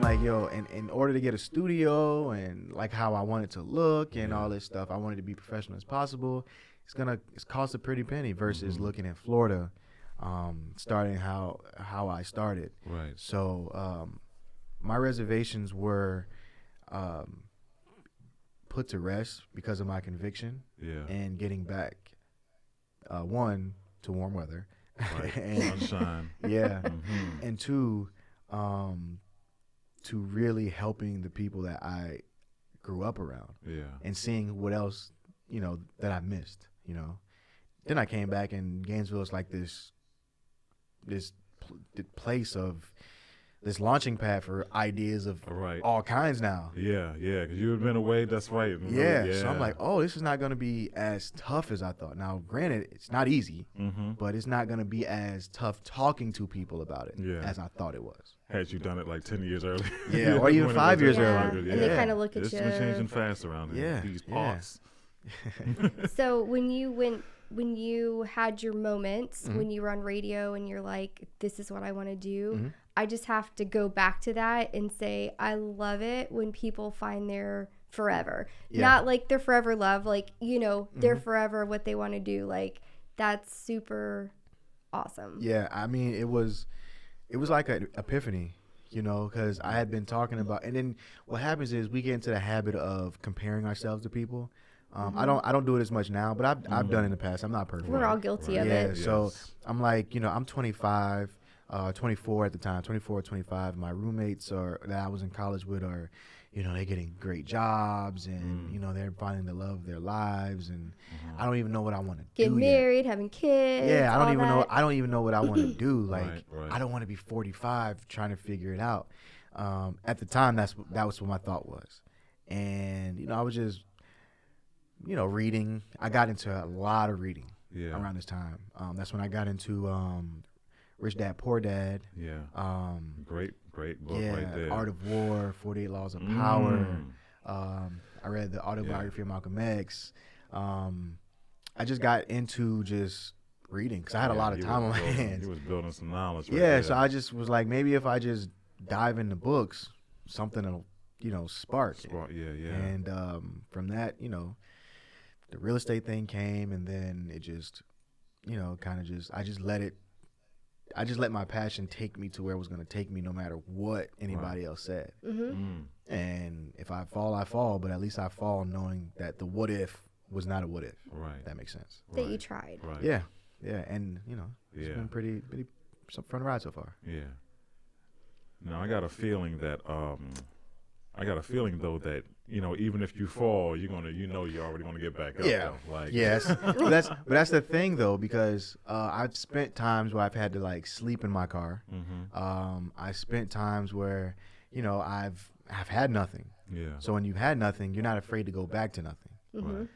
like, yo, in order to get a studio and like how I want it to look and all this stuff, I want it to be professional as possible. It's cost a pretty penny versus looking in Florida, starting how I started. Right. So my reservations were put to rest because of my conviction and getting back, one, to warm weather. Right. And, sunshine. Yeah. And two, to really helping the people that I grew up around. Yeah. And seeing what else, that I missed, Then I came back, and Gainesville is like this place of this launching pad for ideas of all kinds now. Yeah, because you had been away. That's right. Yeah, so I'm like, oh, this is not going to be as tough as I thought. Now, granted, it's not easy, but it's not going to be as tough talking to people about it as I thought it was. Had you done it like 10 years earlier. Yeah, or even 5 years earlier. And they kind of look at it's you. been changing fast around here. Yeah. These parts. So when you had your moments, when you were on radio and you're like, this is what I want to do, I just have to go back to that and say, I love it when people find their forever. Not like their forever love, like, their forever what they want to do. Like, that's super awesome. Yeah, I mean, it was like an epiphany, because I had been talking about, and then what happens is we get into the habit of comparing ourselves to people. I don't do it as much now, but I've done it in the past. I'm not perfect. We're all guilty of it. Yeah, so I'm like, I'm 25, 24 at the time, 24 or 25. My roommates that I was in college with are, they're getting great jobs and, they're finding the love of their lives. And I don't even know what I want to do. Get married, having kids. Yeah, I don't even know what I want to do. Like, Right. I don't want to be 45 trying to figure it out. At the time, that was what my thought was. And, I was just, reading. I got into a lot of reading around this time. That's when I got into Rich Dad, Poor Dad. Yeah. Great book right there. Art of War, 48 Laws of Power. I read the autobiography of Malcolm X. I just got into just reading because I had a lot of time on my hands. You was building some knowledge. So I just was like, maybe if I just dive into books, something will, spark. Yeah. And from that, the real estate thing came, and then it just, I just let my passion take me to where it was going to take me, no matter what anybody else said. And if I fall, I fall, but at least I fall knowing that the what if was not a what if. Right. If that makes sense. That you tried. Right. Yeah. And it's been pretty fun ride so far. Yeah. Now I got a feeling that though that even if you fall, you're already gonna get back up. Yeah. Though. Like, yes. but that's the thing though, because I've spent times where I've had to like sleep in my car. I spent times where I've had nothing. Yeah. So when you've had nothing, you're not afraid to go back to nothing. Right.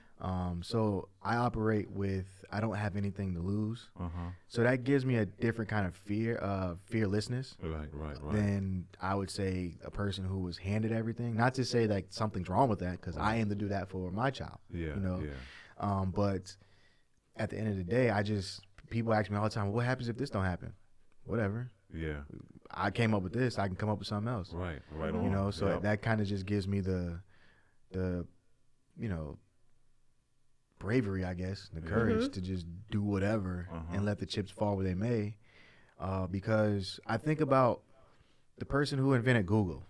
So I operate with I don't have anything to lose. So that gives me a different kind of fearlessness. Right. Than I would say a person who was handed everything. Not to say like something's wrong with that, because I aim to do that for my child. Yeah. But at the end of the day, people ask me all the time, what happens if this don't happen? Whatever. Yeah. I came up with this. I can come up with something else. Right on. So that kind of just gives me the bravery, I guess, the courage to just do whatever and let the chips fall where they may. Because I think about the person who invented Google,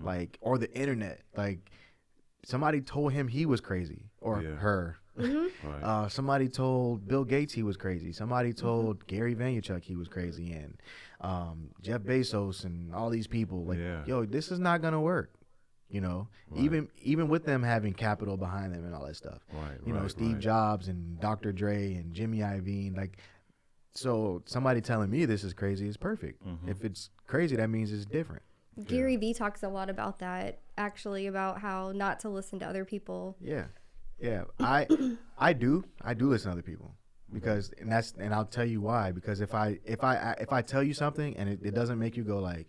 like, or the internet. Like, somebody told him he was crazy, or her. Right. Somebody told Bill Gates he was crazy. Somebody told Gary Vaynerchuk he was crazy, and Jeff Bezos and all these people. Like, yo, this is not gonna work. Even with them having capital behind them and all that stuff. Steve Jobs and Dr. Dre and Jimmy Iovine, like, so somebody telling me this is crazy is perfect. If it's crazy, that means it's different. Gary Vee talks a lot about that, actually, about how not to listen to other people. Yeah. I do listen to other people, because and I'll tell you why. Because if I tell you something and it doesn't make you go like,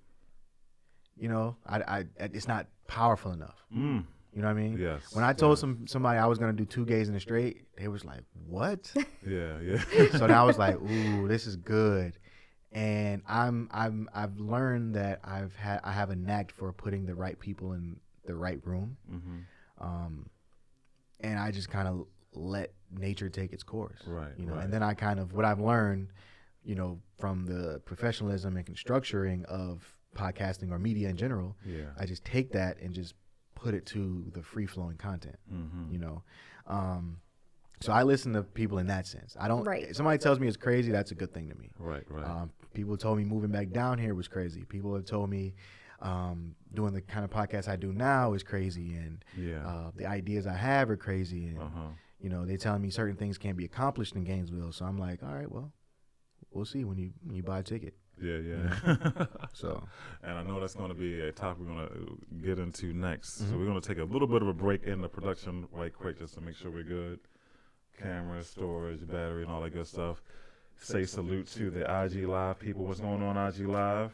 it's not powerful enough. You know what I mean? Yes. When I told somebody I was gonna do 2 gays in a straight, they was like, "What?" Yeah. So now I was like, "Ooh, this is good." And I've learned that I have a knack for putting the right people in the right room. And I just kind of let nature take its course. Right. You know, right. and then I kind of, what I've learned, you know, from the professionalism and structuring of podcasting or media in general, I just take that and just put it to the free flowing content, you know? So I listen to people in that sense. I don't, if somebody tells me it's crazy, that's a good thing to me. Right. People told me moving back down here was crazy. People have told me doing the kind of podcast I do now is crazy, and the ideas I have are crazy, and you know, they telling me certain things can't be accomplished in Gainesville. So I'm like, all right, well, we'll see when you buy a ticket. Yeah. So, and I know that's going to be a topic we're going to get into next. So we're going to take a little bit of a break in the production right quick just to make sure we're good. Camera, storage, battery, and all that good stuff. Say salute to the IG Live people. What's going on IG Live?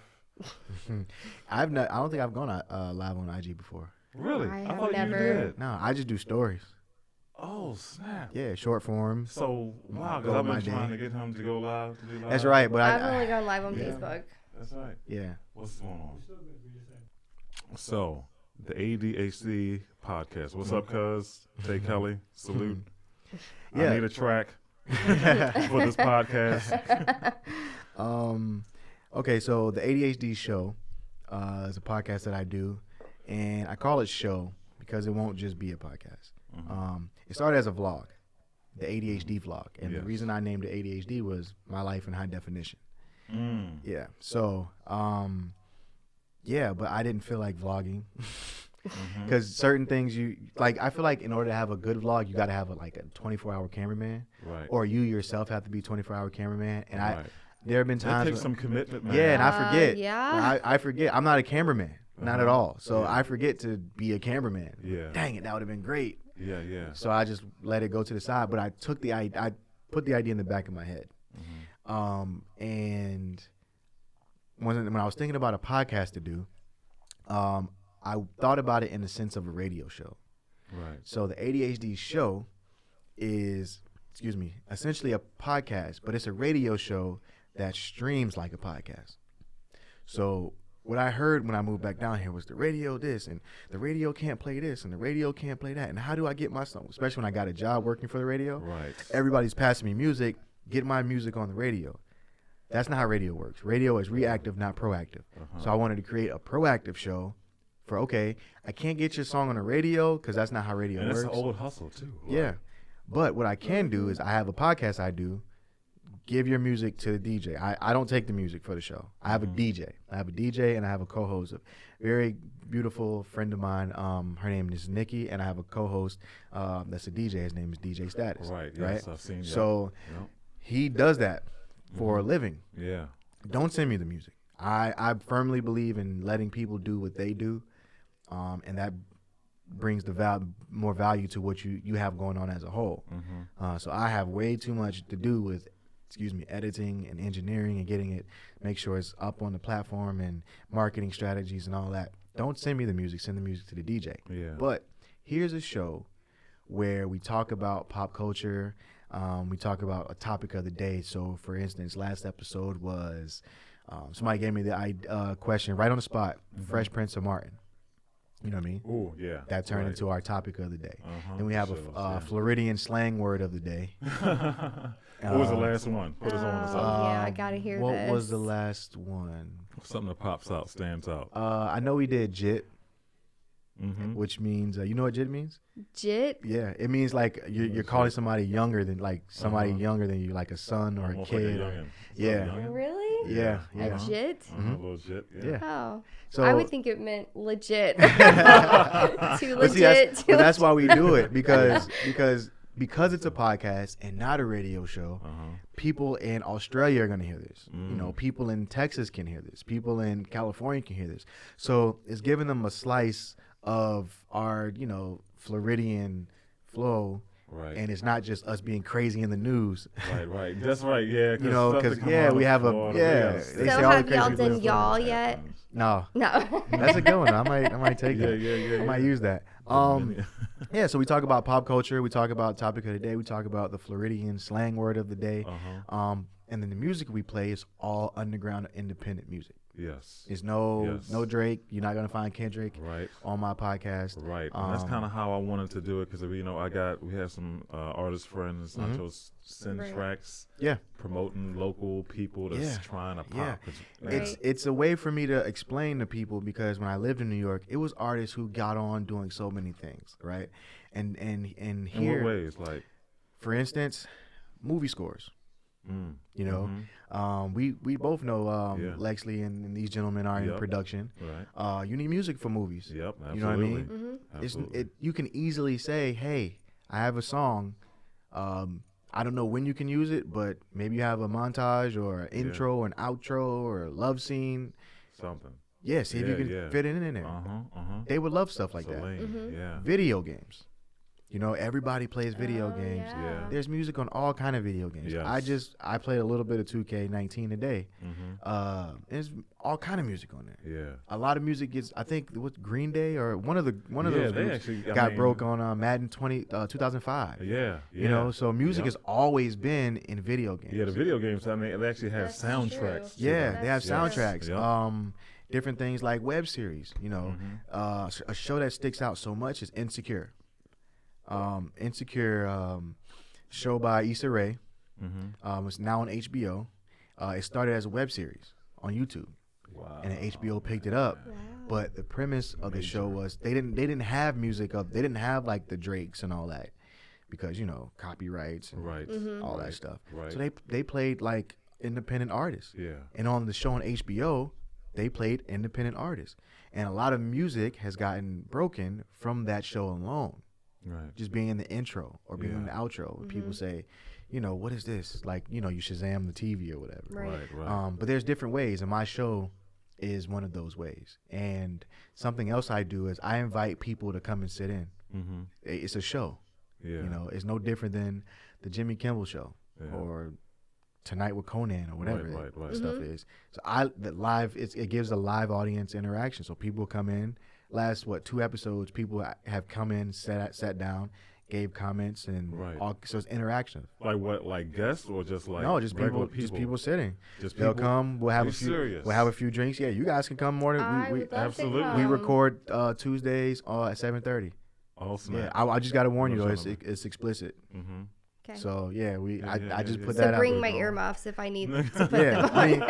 I don't think I've gone live on IG before. Really? I thought never. you did. No, I just do stories. Oh, snap. Yeah, short form. So, wow, because I've been trying to get him to go live. To do live. That's right, but I've only gone live on Facebook. That's right. Yeah. What's going on? So, the ADHD podcast. What's up, cuz? Jay Kelly, salute. I need a track for this podcast. Okay, so the ADHD show is a podcast that I do, and I call it show because it won't just be a podcast. It started as a vlog, the ADHD vlog, and the reason I named it ADHD was my life in high definition. Yeah, so but I didn't feel like vlogging because certain things I feel like in order to have a good vlog, you got to have a 24-hour cameraman, right? Or you yourself have to be 24-hour cameraman, and there have been times that takes some commitment, man. Yeah, and I forget. I forget. I'm not a cameraman, not at all. So I forget to be a cameraman. Yeah. Dang it, that would have been great. Yeah. So I just let it go to the side. But I put the idea in the back of my head. And when I was thinking about a podcast to do, I thought about it in the sense of a radio show. Right. So the ADHD show is, essentially a podcast, but it's a radio show that streams like a podcast. So what I heard when I moved back down here was the radio this, and the radio can't play this, and the radio can't play that. And how do I get my song? Especially when I got a job working for the radio. Right. Everybody's passing me music. Get my music on the radio. That's not how radio works. Radio is reactive, not proactive. So I wanted to create a proactive show for, I can't get your song on the radio because that's not how radio works. It's an old hustle, too. Right? Yeah. But what I can do is I have a podcast I do. Give your music to the DJ. I don't take the music for the show. I have a DJ. I have a DJ and I have a co-host, a very beautiful friend of mine. Her name is Nikki, and I have a co-host that's a DJ. His name is DJ Status. Right. Yes, I've seen that. So he does that for a living. Yeah. Don't send me the music. I firmly believe in letting people do what they do, and that brings the more value to what you have going on as a whole. So I have way too much to do with editing and engineering and make sure it's up on the platform and marketing strategies and all that. Don't send me the music, send the music to the DJ. Yeah. But here's a show where we talk about pop culture. We talk about a topic of the day. So for instance, last episode was, somebody gave me the question right on the spot, Fresh Prince of Martin. You know what I mean? Oh, yeah. That turned into our topic of the day. Then we have a Floridian slang word of the day. What was the last one? Put us on the side. Yeah, I gotta hear this. What was the last one? Something that pops out, stands out. I know we did JIT, which means, you know what JIT means? JIT? Yeah, it means like you're calling somebody younger than younger than you, like a son or almost a kid. Like Yeah. Really? Yeah. A JIT? A little JIT, yeah. Oh. So I would think it meant legit. Too legit. That's why we do it, because it's a podcast and not a radio show. People in Australia are going to hear this. You know, people in Texas can hear this. People in California can hear this. So it's giving them a slice of our, Floridian flow Right. And it's not just us being crazy in the news. Right. That's right. Yeah. You know, because we have Florida, So have y'all done y'all yet? No. No. That's a good one. I might take that. Yeah. I might use that. Yeah. So we talk about pop culture. We talk about topic of the day. We talk about the Floridian slang word of the day. And then the music we play is all underground independent music. Yes. It's no Drake. You're not gonna find Kendrick on my podcast. Right. And that's kind of how I wanted to do it because we have some artist friends. Nachos send tracks. Yeah. Promoting local people that's trying to pop. Yeah. It's a way for me to explain to people because when I lived in New York, it was artists who got on doing so many things, right? And here, in what ways? Like, for instance, movie scores. You know, we both know Lexley and these gentlemen are in production. Right. You need music for movies. Yep. Absolutely. You know what I mean? Absolutely. You can easily say, hey, I have a song. I don't know when you can use it, but maybe you have a montage or an intro or an outro or a love scene. Something. Yeah, see if you can fit it in there. They would love stuff like that. Yeah. Video games. You know, everybody plays video games. Yeah. There's music on all kind of video games. Yes. I played a little bit of 2K19 today. There's all kind of music on there. Yeah. A lot of music gets. I think what Green Day or one of those groups actually got broke on Madden 2005. Yeah. You know, so music has always been in video games. Yeah, the video games. I mean, they actually have soundtracks. Yeah, they have true. soundtracks. Yep. Different things like web series. You know, a show that sticks out so much is Insecure. Insecure, show by Issa Rae. It's now on HBO. It started as a web series on YouTube. Wow. And then HBO picked it up. Wow. But the premise of the show was they didn't have music up. They didn't have like the Drakes and all that because copyrights and all that stuff. Right. So they played like independent artists. Yeah. And on the show on HBO, they played independent artists. And a lot of music has gotten broken from that show alone. Right. Just being in the intro or being in the outro. Where people say, what is this? Like, you Shazam the TV or whatever. Right. But there's different ways, and my show is one of those ways. And something else I do is I invite people to come and sit in. It's a show. Yeah. It's no different than the Jimmy Kimmel show or Tonight with Conan or whatever that stuff is. So it gives a live audience interaction. So people come in. Last 2 episodes, people have come in, sat down, gave comments, and all, so it's interactive. Like what? Like guests or just like just people sitting. They'll people? come. We'll have serious? We'll have a few drinks. Yeah, you guys can come more. We absolutely. We record Tuesdays at 7:30. Oh snap! Yeah, I just got to warn you though, it's explicit. Okay. So I just put so that out. So bring there. my earmuffs if I need to put them on. I mean,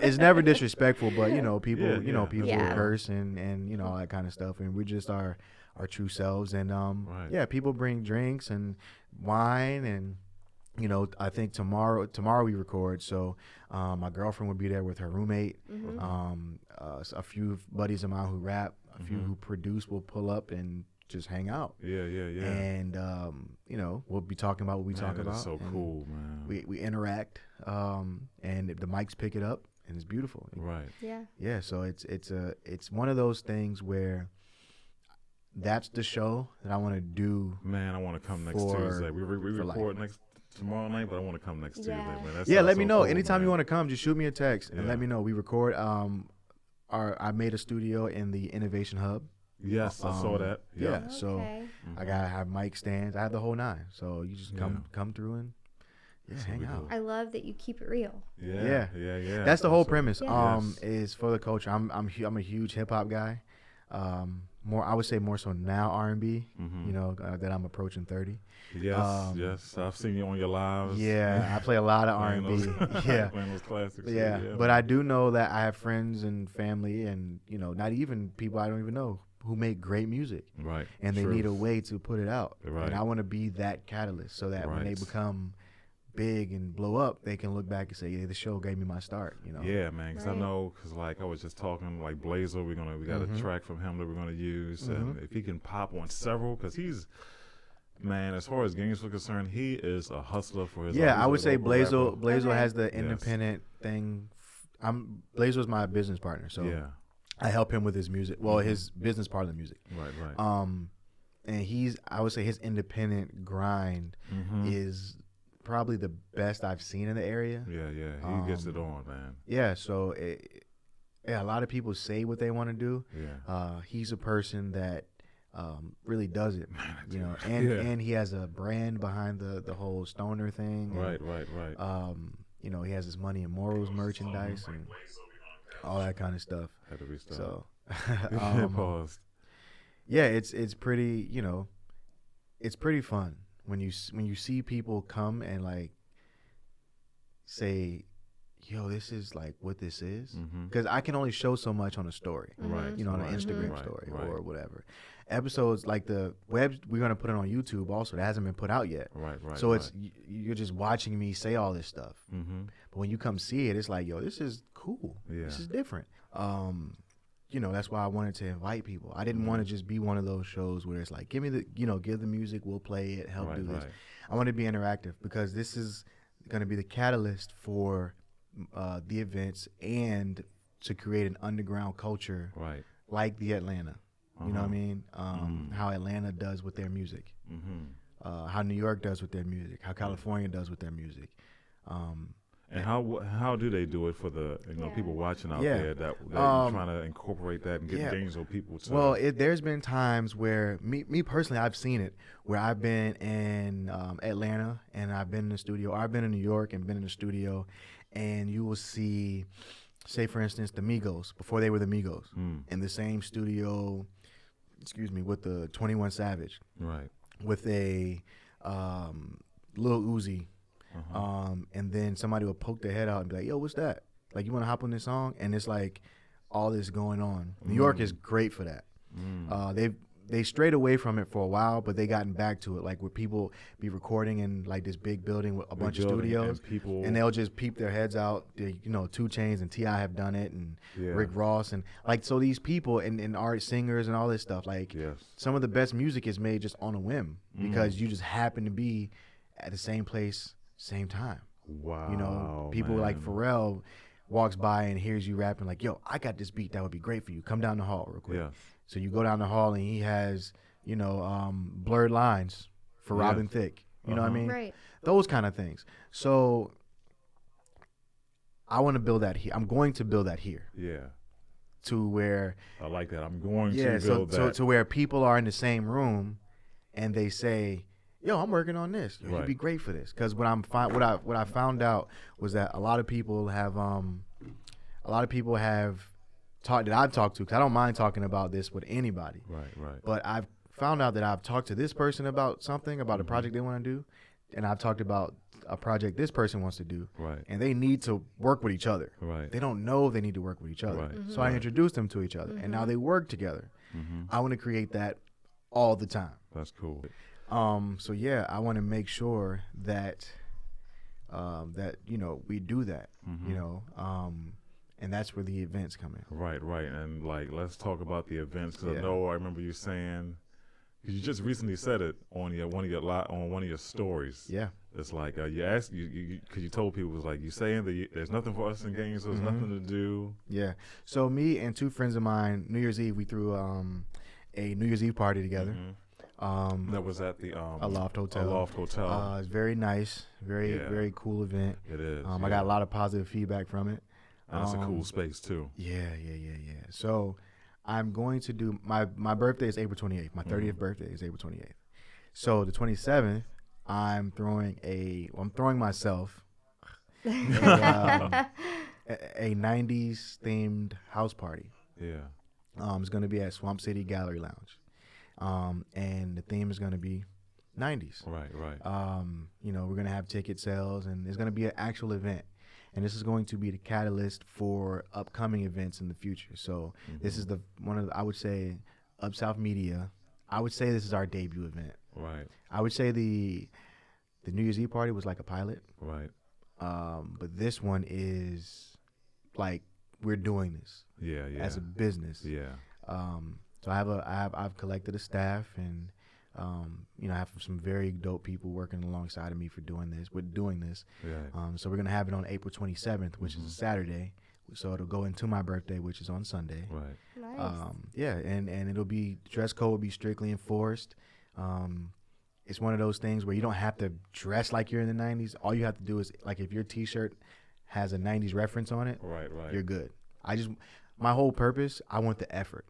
it's never disrespectful, but people, people Yeah. curse and all that kind of stuff, and we just our true selves, and people bring drinks and wine, and I think tomorrow we record, so my girlfriend will be there with her roommate, a few buddies of mine who rap, a few who produce will pull up and just hang out. Yeah. And we'll be talking about what we talk about. That's so cool, man. We interact, and the mics pick it up, and it's beautiful. Right. Yeah. Yeah. So it's one of those things where that's the show that I want to do. Man, I want to come next Tuesday. We record tomorrow night, but I want to come next Tuesday, man. Let me know. Cool, anytime man. you want to come, just shoot me a text and let me know. We record. I made a studio in the Innovation Hub. Yes, I saw that. Yeah, so I gotta have mic stands. I have the whole 9. So you just come through and hang out. I love that you keep it real. Yeah. That's the whole premise. Is for the culture. I'm a huge hip hop guy. I would say more so now R&B. That I'm approaching 30. Yes. I've seen you on your lives. Yeah, I play a lot of R&B. Playing those classics. Yeah, but I do know that I have friends and family, and not even people I don't even know, who make great music. Right. And they need a way to put it out. Right. And I want to be that catalyst so that when they become big and blow up, they can look back and say, the show gave me my start. Yeah, man. Because I know, I was just talking like Blazer. We got a track from him that we're gonna use, and if he can pop on several, because he's. Man, as far as Gainesville concerned, he is a hustler for his. Yeah, I would say Blazer has the independent thing. Blazer's my business partner, so I help him with his music. Well, his business part of the music. Right. and I would say his independent grind is probably the best I've seen in the area. Yeah, he gets it on, man. Yeah, so a lot of people say what they want to do. Yeah, he's a person that really does it, you know, and he has a brand behind the whole stoner thing. Right. You know, he has his Money and Morals merchandise and all that kind of stuff. Had to restart. So, paused. Yeah, it's pretty, you know, it's pretty fun when you see people come and like say, yo, this is like what this is, because I can only show so much on a story, right? You know, on an Instagram story or whatever. Episodes like the web, we're gonna put it on YouTube also. That hasn't been put out yet, right. So it's you're just watching me say all this stuff, but when you come see it, it's like, yo, this is cool. Yeah. This is different. You know, that's why I wanted to invite people. I didn't want to just be one of those shows where it's like, give the music, we'll play it, help do this. I want to be interactive because this is going to be the catalyst for the events and to create an underground culture like the Atlanta. You know what I mean? How Atlanta does with their music, how New York does with their music, how California does with their music. And how do they do it for the people watching out there that you're trying to incorporate that and get Gainesville people to? Well, there's been times where me personally, I've seen it where I've been in Atlanta and I've been in the studio, or I've been in New York and been in the studio, and you will see, say for instance, the Migos before they were the Migos in the same studio, with the 21 Savage, right, with a Lil Uzi. And then somebody will poke their head out and be like, yo, what's that? Like, you want to hop on this song? And it's like all this going on. New York is great for that. They strayed away from it for a while, but they gotten back to it. Like, where people be recording in like this big building with a bunch of studios, and they'll just peep their heads out. 2 Chainz and T.I. have done it, and Rick Ross, and like, so these people and art singers and all this stuff. Like, some of the best music is made just on a whim because you just happen to be at the same place, same time. Wow. People like Pharrell walks by and hears you rapping like, yo, I got this beat that would be great for you. Come down the hall real quick. So you go down the hall and he has, Blurred Lines for Robin Thicke. You know what I mean? Right. Those kind of things. So I want to build that here. I'm going to build that here. Yeah. To where I like that. I'm going to build that. So to where people are in the same room and they say, yo, I'm working on this. You'd be great for this. Because what I found out was that a lot of people have that I've talked to, because I don't mind talking about this with anybody. Right. But I've found out that I've talked to this person about something, about a project they want to do, and I've talked about a project this person wants to do. Right. And they need to work with each other. Right. They don't know they need to work with each other. Right. So I introduced them to each other, and now they work together. I want to create that all the time. That's cool. So yeah, I want to make sure that we do that, and that's where the events come in. Right, and like, let's talk about the events, because I remember you saying, because you just recently said it on one of your stories. Yeah, it's like you asked because you told people, it was like, you saying that there's nothing for us in Gainesville, there's nothing to do. Yeah, so me and 2 friends of mine, New Year's Eve, we threw a New Year's Eve party together. That was at the a Loft Hotel. It's very nice, very cool event. It is. I got a lot of positive feedback from it. And it's a cool space too. Yeah. So I'm going to do my birthday is April 28th. My 30th birthday is April 28th. So the 27th, I'm throwing myself a 90s themed house party. Yeah. It's going to be at Swamp City Gallery Lounge. And the theme is going to be 90s. Right. We're going to have ticket sales, and it's going to be an actual event. And this is going to be the catalyst for upcoming events in the future. So this is I would say, Upsouth Media. I would say this is our debut event. Right. I would say the New Year's Eve party was like a pilot. Right. But this one is like, we're doing this. Yeah. As a business. Yeah. So I've collected a staff, and I have some very dope people working alongside of me for doing this. Yeah. So we're gonna have it on April 27th, which is a Saturday. So it'll go into my birthday, which is on Sunday. Right. Nice. And it'll be, dress code will be strictly enforced. It's one of those things where you don't have to dress like you're in the 90s. All you have to do is, like, if your T-shirt has a 90s reference on it, right, you're good. My whole purpose, I want the effort.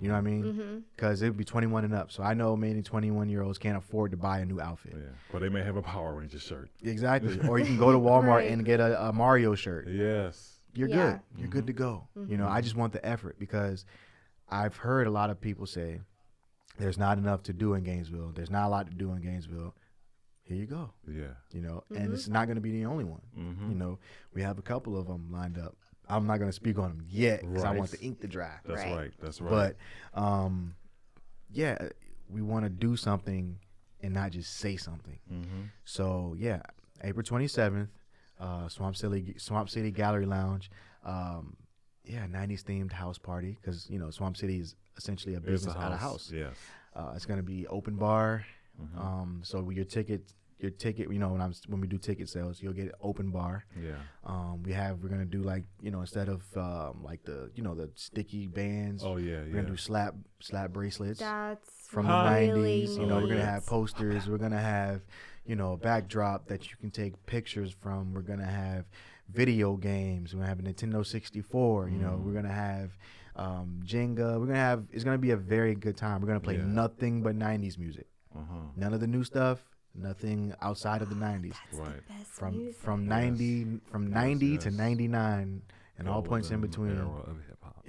You know what I mean? Because it would be 21 and up. So I know many 21-year-olds can't afford to buy a new outfit. Yeah, but they may have a Power Ranger shirt. Exactly. Or you can go to Walmart and get a Mario shirt. Yes. You're good. You're good to go. You know, I just want the effort, because I've heard a lot of people say there's not enough to do in Gainesville. There's not a lot to do in Gainesville. Here you go. Yeah. You know, and it's not going to be the only one. You know, we have a couple of them lined up. I'm not going to speak on them yet because I want the ink to dry. That's right. That's right. But, yeah, we want to do something and not just say something. So, yeah, April 27th, Swamp City Gallery Lounge. Yeah, 90s themed house party, because, you know, Swamp City is essentially a business out of house. Yes. It's going to be open bar. So your ticket, you know, when we do ticket sales, you'll get open bar. Yeah. We're gonna do, like, you know, instead of like the, you know, the sticky bands. Oh yeah. We're gonna do slap bracelets. That's from really the 90s. You know, we're gonna have posters. We're gonna have, you know, a backdrop that you can take pictures from. We're gonna have video games. We're gonna have a Nintendo 64. You know, we're gonna have Jenga. It's gonna be a very good time. We're gonna play nothing but 90s music. None of the new stuff. Nothing outside of the 90s. Right. From 90 to 99 and all points in between. Era of hip-hop.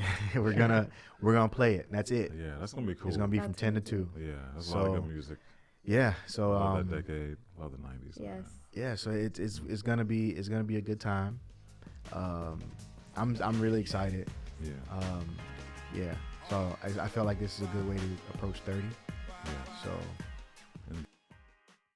we're gonna play it. That's it. Yeah, that's gonna be cool. It's gonna be from 10 to 2. Yeah, that's a lot of good music. Yeah, so love that decade, love the 90s. Yes. Yeah, so it's gonna be a good time. I'm really excited. Yeah. Yeah. So I felt like this is a good way to approach 30. Yeah. So